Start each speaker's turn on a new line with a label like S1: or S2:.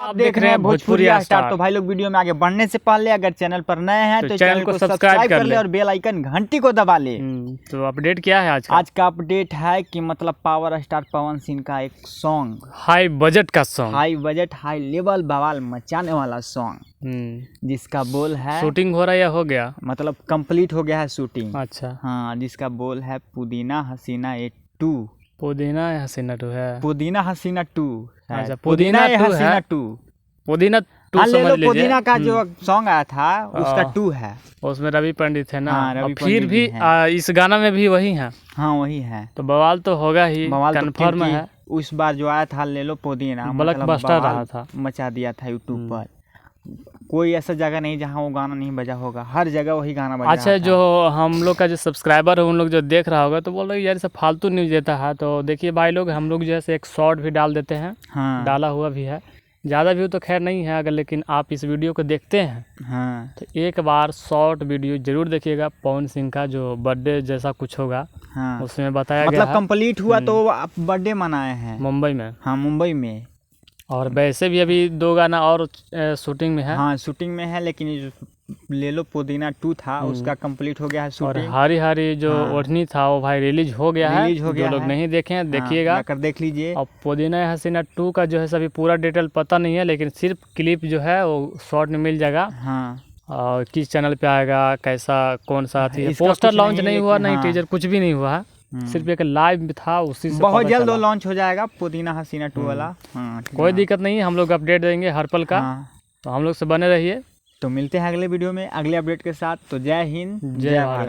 S1: आप देख रहे हैं भोजपुरी स्टार। तो भाई लोग वीडियो में आगे बढ़ने से पहले अगर चैनल पर नए हैं तो चैनल को सब्सक्राइब कर ले और बेल आइकन घंटी को दबा ले।
S2: तो अपडेट क्या है आज
S1: का अपडेट है कि मतलब पावर स्टार पवन सिंह का एक सॉन्ग,
S2: हाई बजट का song,
S1: high budget high level बवाल मचाने वाला सॉन्ग, जिसका बोल है
S2: शूटिंग हो रहा है या हो गया,
S1: मतलब कंप्लीट हो गया है शूटिंग।
S2: अच्छा
S1: हाँ, जिसका बोल है पुदीना हसीना 2।
S2: पुदीना हसीना 2 है,
S1: पुदीना हसीना 2।
S2: अच्छा
S1: पुदीना हसीना 2।
S2: पुदीना 2
S1: हाँ, ले
S2: समझ
S1: लो।
S2: लीजिए।
S1: पुदीना का जो सॉन्ग आया था उसका 2 है।
S2: उसमें रवि पंडित है ना।
S1: हाँ, रवि
S2: और फिर
S1: पंडित
S2: भी इस गाना में भी वही है।
S1: हाँ, वही है।
S2: तो बवाल तो होगा ही, कंफर्म है।
S1: उस बार जो आया था ले लो पुदीना,
S2: ब्लॉकबस्टर रहा था,
S1: मचा दिया था यूट्यूब पर। कोई ऐसा जगह नहीं जहाँ वो गाना नहीं बजा होगा, हर जगह वही गाना बजा।
S2: अच्छा, जो हम लोग का जो सब्सक्राइबर है उन लोग जो देख रहा होगा तो बोल रहे यार सब फालतू न्यूज़ देता है। तो देखिए भाई लोग, हम लोग जैसे एक शॉर्ट भी डाल देते हैं।
S1: हाँ,
S2: डाला हुआ भी है, ज़्यादा व्यू तो खैर नहीं है, अगर लेकिन आप इस वीडियो को देखते हैं
S1: हाँ,
S2: तो एक बार शॉर्ट वीडियो जरूर देखिएगा। पवन सिंह का जो बर्थडे जैसा कुछ होगा,
S1: हाँ,
S2: उसमें बताया गया
S1: मतलब
S2: है।
S1: कंप्लीट हुआ तो आप बर्थडे मनाए हैं
S2: मुंबई में।
S1: हाँ, मुंबई में।
S2: और वैसे भी अभी 2 गाना और शूटिंग में है।
S1: हाँ, शूटिंग में है, लेकिन ये जो ले लो पुदीना 2 था उसका कंप्लीट हो गया है
S2: और
S1: शूटिंग।
S2: हरी हरी जो ओढ़नी था वो भाई रिलीज हो गया है।
S1: रिलीज हो गया
S2: जो लोग
S1: है।
S2: नहीं देखे हैं देखिएगा,
S1: जाकर देख लीजिए।
S2: और पुदीना हसीना 2 का जो है सभी पूरा डिटेल पता नहीं है, लेकिन सिर्फ क्लिप जो है वो शॉर्ट में मिल जाएगा।
S1: हाँ,
S2: और किस चैनल पे आएगा, कैसा कौन सा थी,
S1: इसका
S2: पोस्टर
S1: कुछ
S2: लॉन्च
S1: नहीं,
S2: नहीं हुआ, नहीं
S1: हाँ।
S2: टीजर कुछ भी नहीं हुआ है। सिर्फ एक लाइव था, उसी से
S1: बहुत
S2: पता
S1: जल्द वो
S2: चला।
S1: लॉन्च हो जाएगा पुदीना हसीना 2 वाला। हाँ,
S2: कोई दिक्कत नहीं है, हम लोग अपडेट देंगे हर पल का।
S1: हाँ।
S2: तो हम लोग से बने रहिए।
S1: तो मिलते हैं अगले वीडियो में अगले अपडेट के साथ। तो जय हिंद,
S2: जय
S1: जय
S2: भारत।
S1: भारत।